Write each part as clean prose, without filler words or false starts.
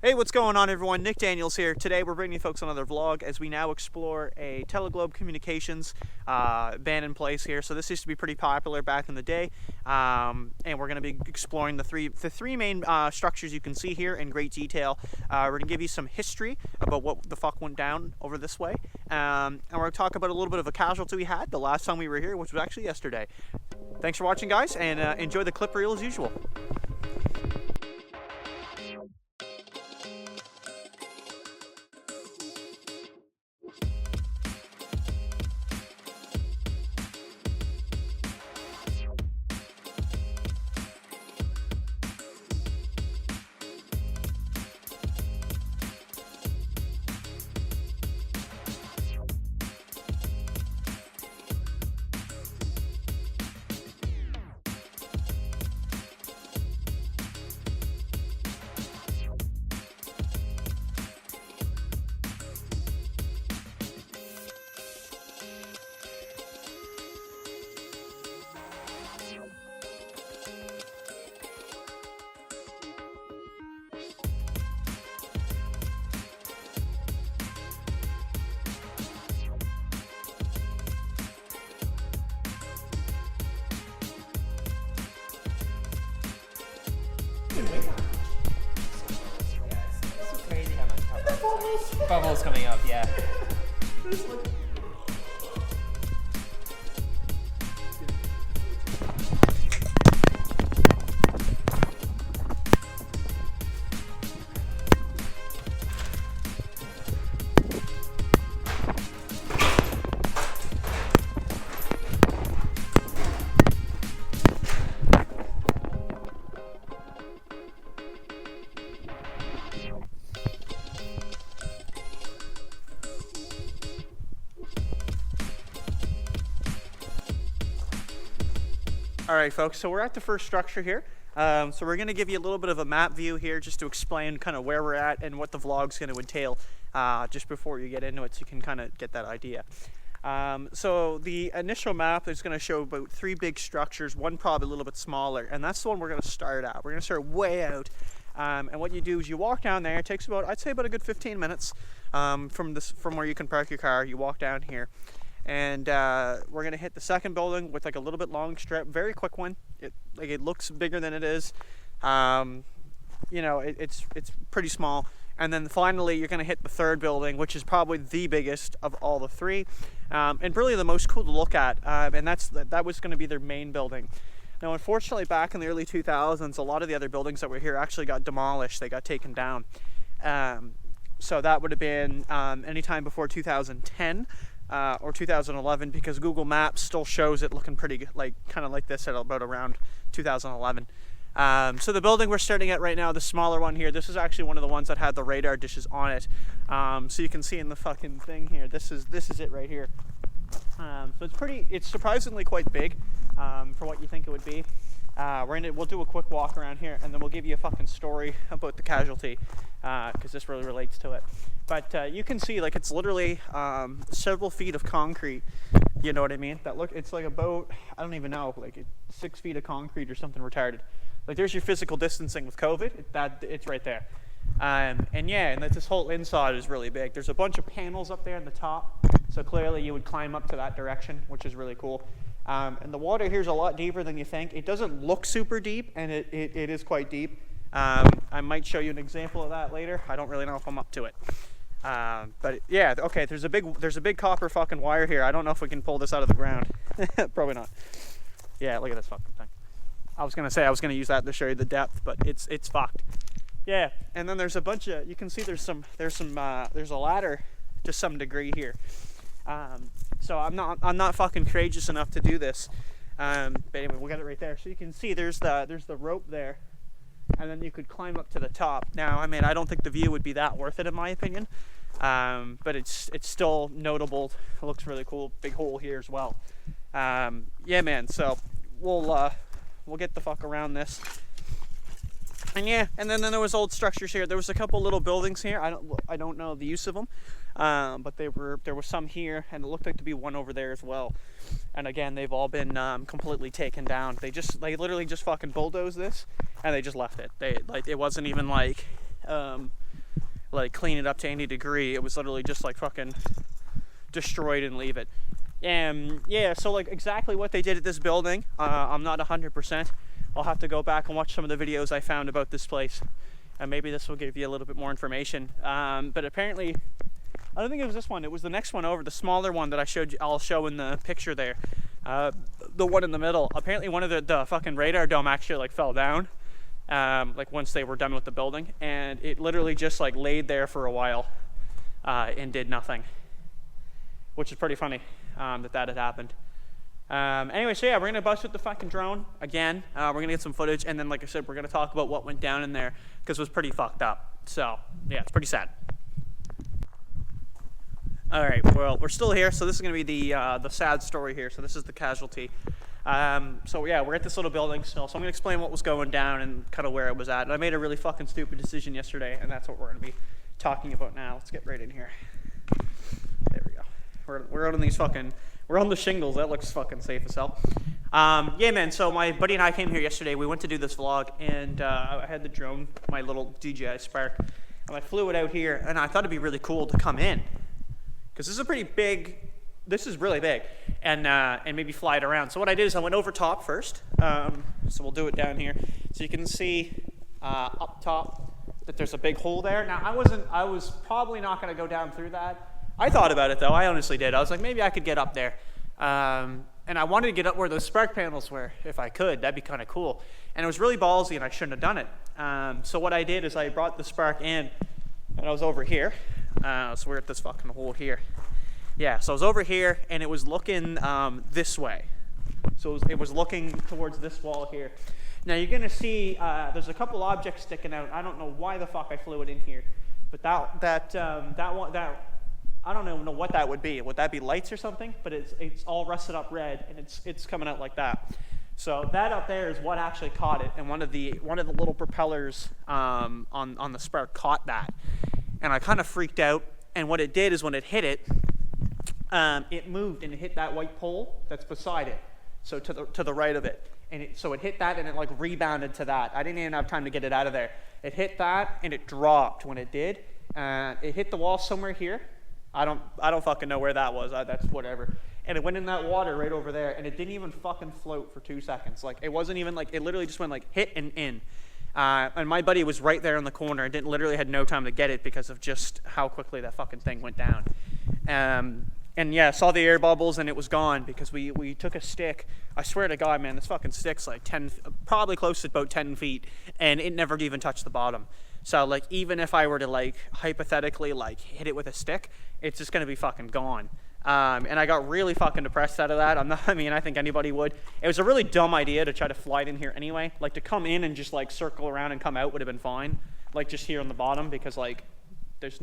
Hey, what's going on, everyone? Nick Daniels here. Today we're bringing you folks another vlog as we now explore a Teleglobe communications abandoned place here. So this used to be pretty popular back in the day, and we're going to be exploring the three main structures you can see here in great detail. We're going to give you some history about what the fuck went down over this way, and we're going to talk about a little bit of a casualty we had the last time we were here, which was actually yesterday. Thanks for watching, guys, and enjoy the clip reel as usual. It's crazy how much bubbles coming up, yeah. All right, folks, so we're at the first structure here. So we're going to give you a little bit of a map view here just to explain kind of where we're at and what the vlog's going to entail just before you get into it, so you can kind of get that idea. So the initial map is going to show about three big structures, one probably a little bit smaller, and that's the one we're going to start at. We're going to start way out, and what you do is you walk down there. It takes about, I'd say, about a good 15 minutes from where you can park your car. You walk down here. And we're gonna hit the second building with like a little bit long strip, very quick one. It looks bigger than it is. You know, it's pretty small. And then finally, you're gonna hit the third building, which is probably the biggest of all the three, and really the most cool to look at. And that was gonna be their main building. Now, unfortunately, back in the early 2000s, a lot of the other buildings that were here actually got demolished. They got taken down. So that would have been anytime before 2010. Or 2011, because Google Maps still shows it looking pretty like kind of like this at about around 2011. So the building we're starting at right now, the smaller one here, this is actually one of the ones that had the radar dishes on it. So you can see in the fucking thing here, this is it right here. So it's surprisingly quite big for what you think it would be. We'll do a quick walk around here, and then we'll give you a fucking story about the casualty, because this really relates to it. But you can see, like, it's literally several feet of concrete. You know what I mean? It's like about, I don't even know, like 6 feet of concrete or something retarded. Like, there's your physical distancing with COVID. It's right there. And this whole inside is really big. There's a bunch of panels up there in the top, so clearly you would climb up to that direction, which is really cool. And the water here is a lot deeper than you think. It doesn't look super deep, and it is quite deep. I might show you an example of that later. I don't really know if I'm up to it. But yeah, okay, there's a big copper fucking wire here. I don't know if we can pull this out of the ground. Probably not. Yeah, look at this fucking thing. I was gonna use that to show you the depth, but it's fucked. Yeah, and then there's a bunch of, you can see there's a ladder to some degree here. So I'm not fucking courageous enough to do this. But anyway, we'll get it right there. So you can see there's the rope there, and then you could climb up to the top. Now, I mean, I don't think the view would be that worth it in my opinion, but it's still notable. It looks really cool. Big hole here as well. Yeah, man. So we'll get the fuck around this. And yeah, and then there was old structures here. There was a couple little buildings here. I don't know the use of them, but there were some here, and it looked like to be one over there as well. And again, they've all been completely taken down. They literally just fucking bulldozed this, and they just left it. It wasn't even like like clean it up to any degree. It was literally just like fucking destroyed and leave it. And yeah, so like exactly what they did at this building, I'm not 100%. I'll have to go back and watch some of the videos I found about this place, and maybe this will give you a little bit more information. But apparently, I don't think it was this one. It was the next one over, the smaller one that I showed you. I'll show in the picture there. The one in the middle. Apparently, one of the fucking radar dome actually like fell down. Like once they were done with the building, and it literally just like laid there for a while and did nothing, which is pretty funny that had happened. Anyway, so yeah, we're gonna bust with the fucking drone again. We're gonna get some footage, and then like I said, we're gonna talk about what went down in there because it was pretty fucked up. So yeah, it's pretty sad. All right, well, we're still here, so this is gonna be the sad story here. So this is the casualty. So yeah, we're at this little building still, so I'm gonna explain what was going down and kind of where it was at. And I made a really fucking stupid decision yesterday, and that's what we're gonna be talking about now. Let's get right in here. There we go. We're out on these fucking, we're on the shingles. That looks fucking safe as hell. Yeah, man. So my buddy and I came here yesterday. We went to do this vlog, and I had the drone, my little DJI Spark, and I flew it out here, and I thought it'd be really cool to come in, because this is a pretty big. This is really big, and maybe fly it around. So what I did is I went over top first. So we'll do it down here, so you can see up top that there's a big hole there. Now I was probably not going to go down through that. I thought about it though. I honestly did. I was like, maybe I could get up there, and I wanted to get up where those spark panels were if I could. That'd be kind of cool. And it was really ballsy, and I shouldn't have done it. So what I did is I brought the Spark in, and I was over here. So we're at this fucking hole here. Yeah, so I was over here, and it was looking this way. So it was looking towards this wall here. Now you're gonna see there's a couple objects sticking out. I don't know why the fuck I flew it in here, but that I don't even know what that would be. Would that be lights or something? But it's all rusted up red, and it's coming out like that. So that up there is what actually caught it, and one of the little propellers on the Spark caught that, and I kind of freaked out. And what it did is when it hit it. It moved and it hit that white pole that's beside it, so to the right of it, and so it hit that and it like rebounded to that. I didn't even have time to get it out of there. It hit that and it dropped when it did. It hit the wall somewhere here. I don't fucking know where that was. That's whatever. And it went in that water right over there, and it didn't even fucking float for 2 seconds. Like it wasn't even like, it literally just went like hit and in. And my buddy was right there in the corner and literally had no time to get it because of just how quickly that fucking thing went down. And yeah, saw the air bubbles and it was gone because we took a stick. I swear to God, man, this fucking stick's like probably close to about 10 feet, and it never even touched the bottom. So like, even if I were to like hypothetically like hit it with a stick, it's just gonna be fucking gone. And I got really fucking depressed out of that. I think anybody would. It was a really dumb idea to try to fly it in here anyway. Like to come in and just like circle around and come out would have been fine. Like just here on the bottom, because like there's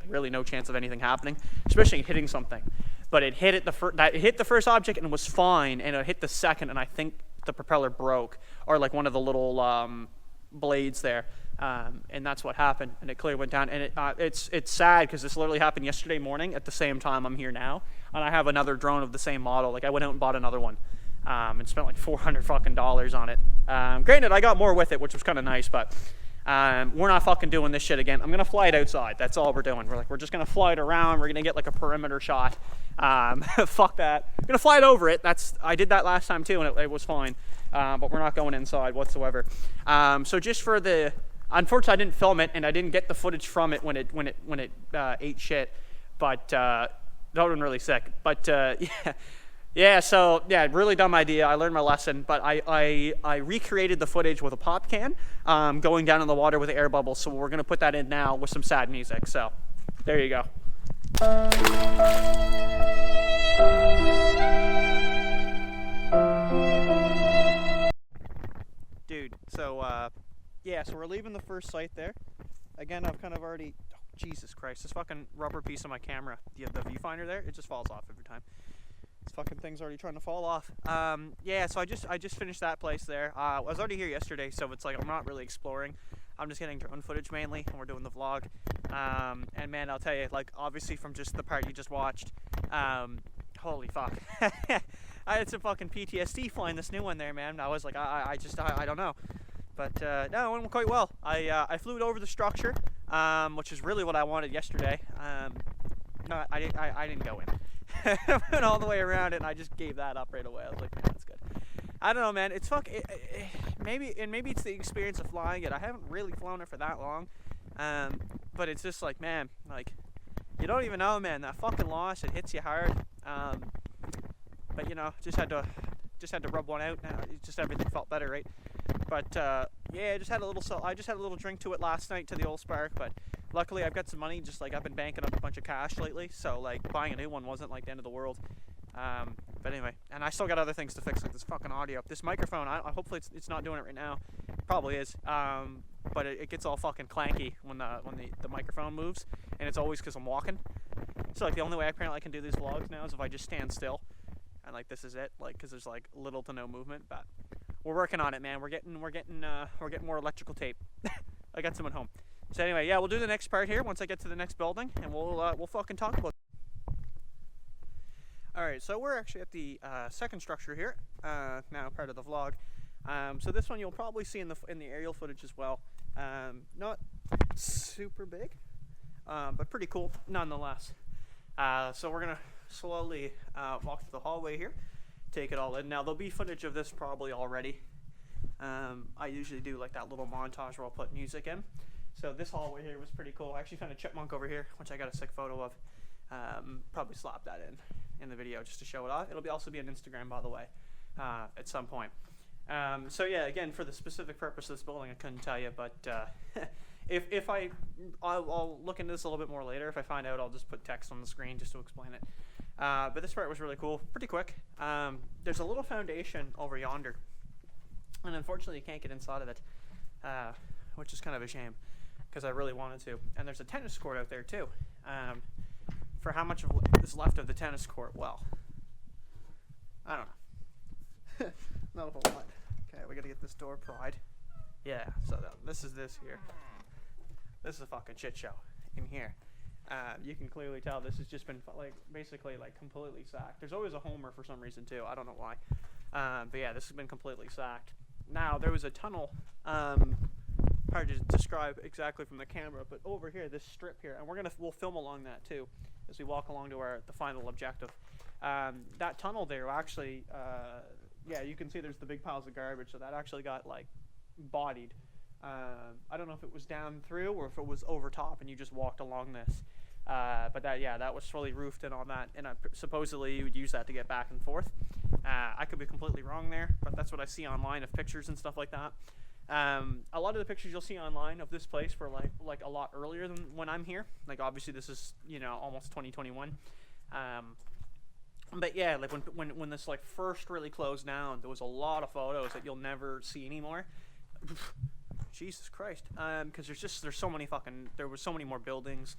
really no chance of anything happening, especially hitting something. But it hit it hit the first object and it was fine, and it hit the second, and I think the propeller broke, or like one of the little blades there, and that's what happened, and it clearly went down. And it's sad because this literally happened yesterday morning at the same time I'm here now, and I have another drone of the same model. Like I went out and bought another one, and spent like $400 fucking on it. Granted, I got more with it, which was kind of nice, but we're not fucking doing this shit again. I'm gonna fly it outside. That's all we're doing. We're just gonna fly it around. We're gonna get like a perimeter shot. Fuck that. I'm gonna fly it over it. I did that last time too, and it was fine. But we're not going inside whatsoever. So just for the, unfortunately, I didn't film it, and I didn't get the footage from it when it ate shit. But that would have been really sick. But yeah. Yeah, so yeah, really dumb idea. I learned my lesson, but I recreated the footage with a pop can, going down in the water with the air bubbles. So we're gonna put that in now with some sad music. So there you go. Dude, so yeah, so we're leaving the first site there. Again, I've kind of already, oh, Jesus Christ, this fucking rubber piece of my camera, the viewfinder there, it just falls off every time. This fucking thing's already trying to fall off. Yeah, so I just finished that place there. I was already here yesterday, so it's like I'm not really exploring. I'm just getting drone footage mainly, and we're doing the vlog. And man, I'll tell you, like obviously from just the part you just watched, holy fuck. I had some fucking PTSD flying this new one there, man. I was like, I don't know. But no, it went quite well. I flew it over the structure, which is really what I wanted yesterday. No, I didn't go in. I went all the way around it, and I just gave that up right away. I was like, man, that's good. I don't know, man. It's maybe it's the experience of flying it. I haven't really flown it for that long, but it's just like, man, like you don't even know, man. That fucking loss, it hits you hard. But you know, just had to rub one out. Just everything felt better, right? But yeah, I just had a little drink to it last night to the old Spark. But luckily, I've got some money. Just like I've been banking up a bunch of cash lately, so like buying a new one wasn't like the end of the world. But anyway, and I still got other things to fix, like this fucking audio. This microphone, hopefully it's not doing it right now. It probably is. But it gets all fucking clanky when the microphone moves, and it's always because I'm walking. So like the only way apparently I can do these vlogs now is if I just stand still, and like this is it, like because there's like little to no movement. But we're working on it, man. We're getting more electrical tape. I got some at home. So anyway, yeah, we'll do the next part here once I get to the next building, and we'll fucking talk about it. Alright, so we're actually at the second structure here, now part of the vlog. So this one you'll probably see in the aerial footage as well. Not super big, but pretty cool nonetheless. So we're going to slowly walk through the hallway here, take it all in. Now there'll be footage of this probably already. I usually do like that little montage where I'll put music in. So this hallway here was pretty cool. I actually found a chipmunk over here, which I got a sick photo of. Probably slap that in the video just to show it off. It'll also be on Instagram, by the way, at some point. So yeah, again, for the specific purpose of this building, I couldn't tell you, but if I'll look into this a little bit more later. If I find out, I'll just put text on the screen just to explain it. But this part was really cool, pretty quick. There's a little foundation over yonder, and unfortunately you can't get inside of it, which is kind of a shame, because I really wanted to. And there's a tennis court out there too. For how much is left of the tennis court? Well, I don't know. Not a whole lot. Okay, we gotta get this door pried. Yeah, so this here. This is a fucking shit show in here. You can clearly tell this has just been basically completely sacked. There's always a homer for some reason too. I don't know why. But yeah, this has been completely sacked. Now there was a tunnel. Hard to describe exactly from the camera, but over here, this strip here, and we'll film along that too as we walk along to the final objective. That tunnel there actually, yeah, you can see there's the big piles of garbage, so that actually got bodied. I don't know if it was down through or if it was over top and you just walked along this. But that was fully roofed in on that, and supposedly you would use that to get back and forth. I could be completely wrong there, but that's what I see online of pictures and stuff like that. A lot of the pictures you'll see online of this place were like a lot earlier than when I'm here. Like obviously this is almost 2021. But yeah, like when this first really closed down, there was a lot of photos that you'll never see anymore. Jesus Christ. Because there's so many there was so many more buildings.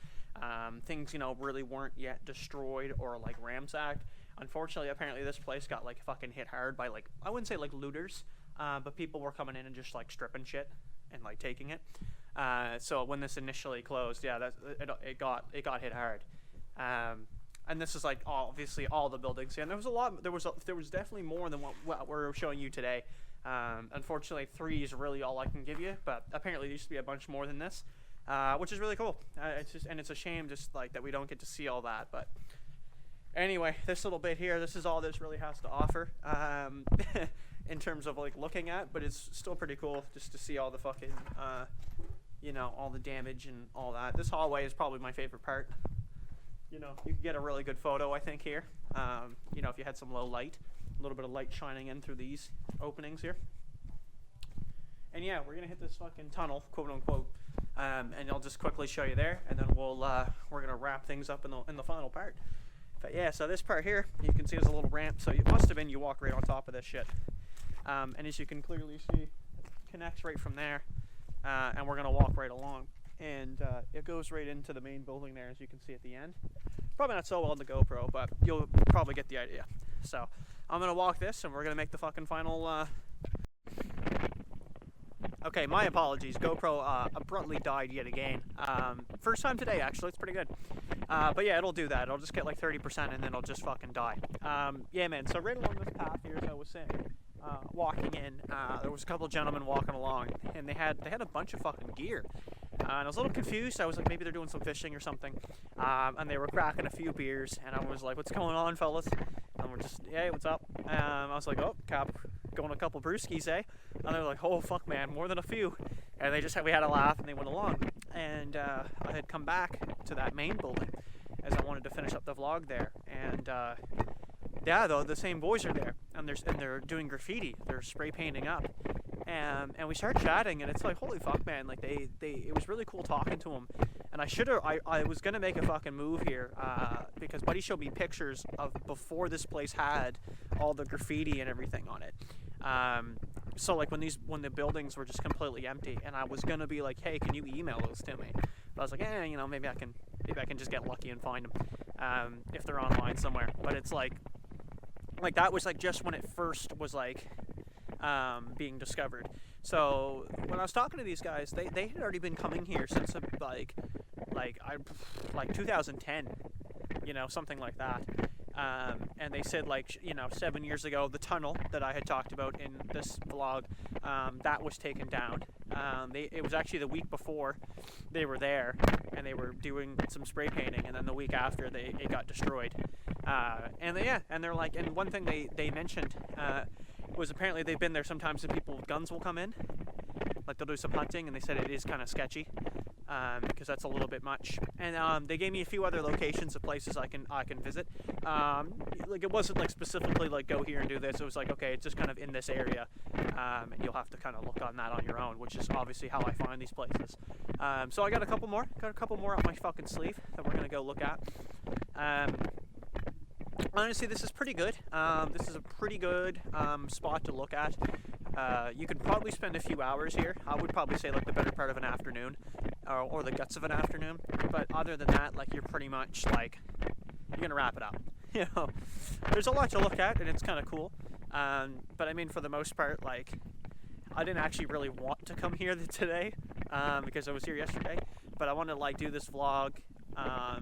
Things really weren't yet destroyed or ransacked. Unfortunately, apparently this place got fucking hit hard by I wouldn't say looters. But people were coming in and just stripping shit and taking it. So when this initially closed, yeah, it got hit hard. And this is obviously all the buildings. Yeah, and there was a lot. There was definitely more than what we're showing you today. Unfortunately, 3 is really all I can give you. But apparently there used to be a bunch more than this, which is really cool. It's a shame just that we don't get to see all that. But anyway, this little bit here, this is all this really has to offer. In terms of looking at, but it's still pretty cool just to see all the fucking all the damage and all that. This hallway is probably my favorite part. You could get a really good photo, I think, here. If you had some low light, a little bit of light shining in through these openings here. And yeah, we're gonna hit this fucking tunnel, quote unquote, and I'll just quickly show you there, and then we're gonna wrap things up in the final part. But yeah, so this part here, you can see there's a little ramp, so it must have been you walk right on top of this shit. And as you can clearly see, it connects right from there, and we're gonna walk right along, and it goes right into the main building there, as you can see at the end. Probably not so well on the GoPro, but you'll probably get the idea. So I'm gonna walk this, and we're gonna make the fucking final. Okay, my apologies. GoPro abruptly died yet again. First time today, actually. It's pretty good. But yeah, it'll do that. It'll just get 30%, and then it'll just fucking die. Yeah, man. So right along this path here, as I was saying, walking in, there was a couple of gentlemen walking along, and they had a bunch of fucking gear. And I was a little confused. I was like, maybe they're doing some fishing or something. And they were cracking a few beers, and I was like, "What's going on, fellas?" And we're just, "Hey, what's up?" I was like, "Oh, Cap, going a couple brewskis, eh?" And they were like, "Oh, fuck, man, more than a few." And we had a laugh, and they went along. And I had come back to that main building as I wanted to finish up the vlog there, and yeah, though the same boys are there, and they're doing graffiti. They're spray painting up, and we started chatting, and it's like, holy fuck, man! Like it was really cool talking to them. And I was gonna make a fucking move here, because Buddy showed me pictures of before this place had all the graffiti and everything on it. So like when the buildings were just completely empty, and I was gonna be like, hey, can you email those to me? But I was like, maybe I can just get lucky and find them, if they're online somewhere. But it's like that was like just when it first was like being discovered. So when I was talking to these guys, they had already been coming here since like 2010, something like that. And they said 7 years ago, the tunnel that I had talked about in this vlog, that was taken down. It was actually the week before they were there, and they were doing some spray painting, and then the week after it got destroyed. And one thing they mentioned was apparently they've been there sometimes, and people with guns will come in, like they'll do some hunting, and they said it is kind of sketchy. Because that's a little bit much. And they gave me a few other locations of places I can visit. Like it wasn't like specifically like go here and do this. It was like, okay, it's just kind of in this area, and you'll have to kind of look on that on your own, which is obviously how I find these places. So I got a couple more up my fucking sleeve that we're gonna go look at. Honestly, this is pretty good. This is a pretty good spot to look at. You could probably spend a few hours here. I would probably say like the better part of an afternoon, or the guts of an afternoon. But other than that, like you're pretty much like you're gonna wrap it up. There's a lot to look at, and it's kind of cool. But I mean, for the most part, like I didn't actually really want to come here today because I was here yesterday. But I wanted to like do this vlog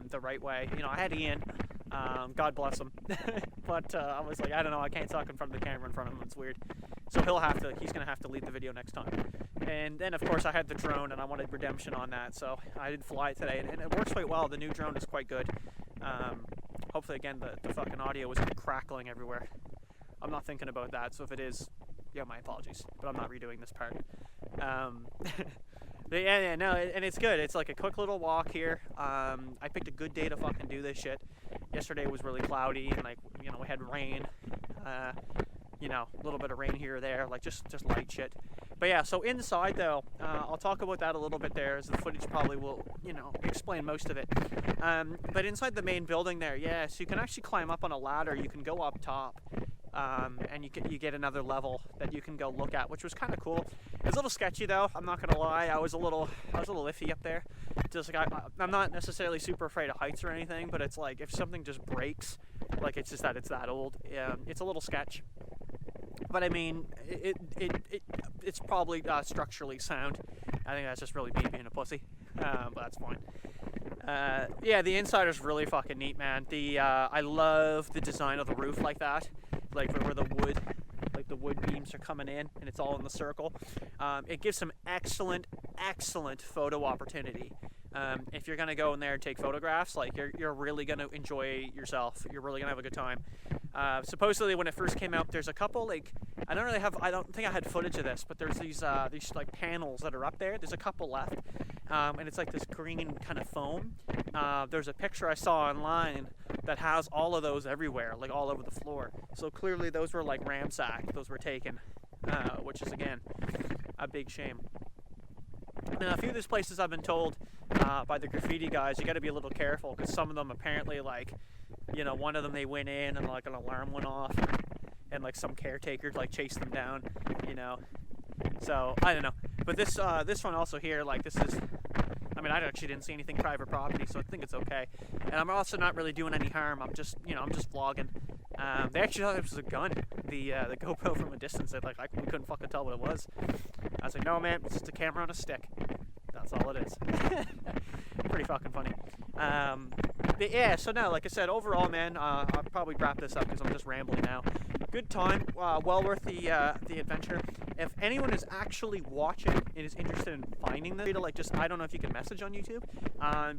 the right way. I had Ian. God bless him. But I was like, I don't know, I can't talk in front of the camera in front of him, it's weird. So he's gonna have to lead the video next time. And then of course I had the drone, and I wanted redemption on that, so I did fly it today, and it works quite well. The new drone is quite good. Hopefully again the fucking audio isn't crackling everywhere. I'm not thinking about that, so if it is, my apologies, but I'm not redoing this part. But and it's good. It's like a quick little walk here. I picked a good day to fucking do this shit. Yesterday was really cloudy, and we had rain. A little bit of rain here or there, like just light shit. But yeah, so inside though, I'll talk about that a little bit there, as the footage probably will, explain most of it. But inside the main building there, so you can actually climb up on a ladder. You can go up top. And you get another level that you can go look at, which was kind of cool. It's a little sketchy though, I'm not gonna lie. I was a little iffy up there. Just like I'm not necessarily super afraid of heights or anything, but it's like if something just breaks, like it's just that it's that old. It's a little sketch. But I mean, it's probably structurally sound. I think that's just really me being a pussy, but that's fine. The inside is really fucking neat, man. I love the design of the roof like that, like where the wood beams are coming in, and it's all in the circle. It gives some excellent photo opportunity. If you're gonna go in there and take photographs, like you're really gonna enjoy yourself. You're really gonna have a good time. Supposedly, when it first came out, there's a couple I don't think I had footage of this, but there's these like panels that are up there. There's a couple left, and it's like this green kind of foam. There's a picture I saw online that has all of those everywhere, like all over the floor. So clearly those were like ransacked. Those were taken, which is again a big shame. Now, a few of these places I've been told by the graffiti guys, you got to be a little careful, because some of them apparently, one of them they went in and like an alarm went off, and like some caretaker chased them down, So I don't know, but this one also here, this is. I mean, I actually didn't see anything private property, so I think it's okay. And I'm also not really doing any harm. I'm just vlogging. They actually thought it was a gun. The GoPro from a distance, we couldn't fucking tell what it was. I was like, no, man, it's just a camera on a stick. That's all it is. Pretty fucking funny. So now, like I said, overall, man, I'll probably wrap this up because I'm just rambling now. Good time, well worth the adventure. If anyone is actually watching and is interested in finding this, I don't know if you can message on YouTube,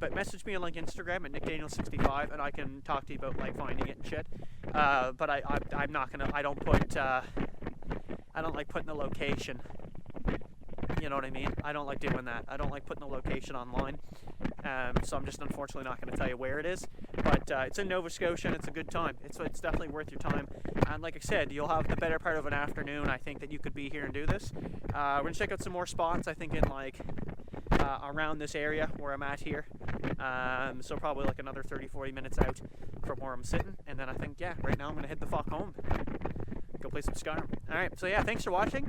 but message me on like Instagram at nickdaniel65 and I can talk to you about like finding it and shit. But I'm not gonna, I don't like putting the location. You know what I mean? I don't like doing that. I don't like putting the location online. So I'm just unfortunately not going to tell you where it is. But it's in Nova Scotia and it's a good time. It's definitely worth your time. And like I said, you'll have the better part of an afternoon, I think, that you could be here and do this. We're going to check out some more spots, I think, in like around this area where I'm at here. So probably like another 30-40 minutes out from where I'm sitting. And then I think, yeah, right now I'm going to head the fuck home. Go play some Skyrim. Alright, so yeah, thanks for watching.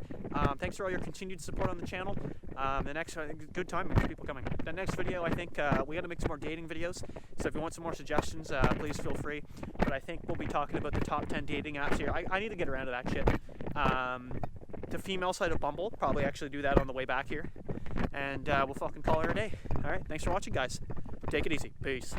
Thanks for all your continued support on the channel. The next, good time, there's people coming. The next video, I think, we got to make some more dating videos. So if you want some more suggestions, please feel free. But I think we'll be talking about the top 10 dating apps here. I need to get around to that shit. The female side of Bumble, probably actually do that on the way back here. And we'll fucking call her a day. Alright, thanks for watching, guys. Take it easy. Peace.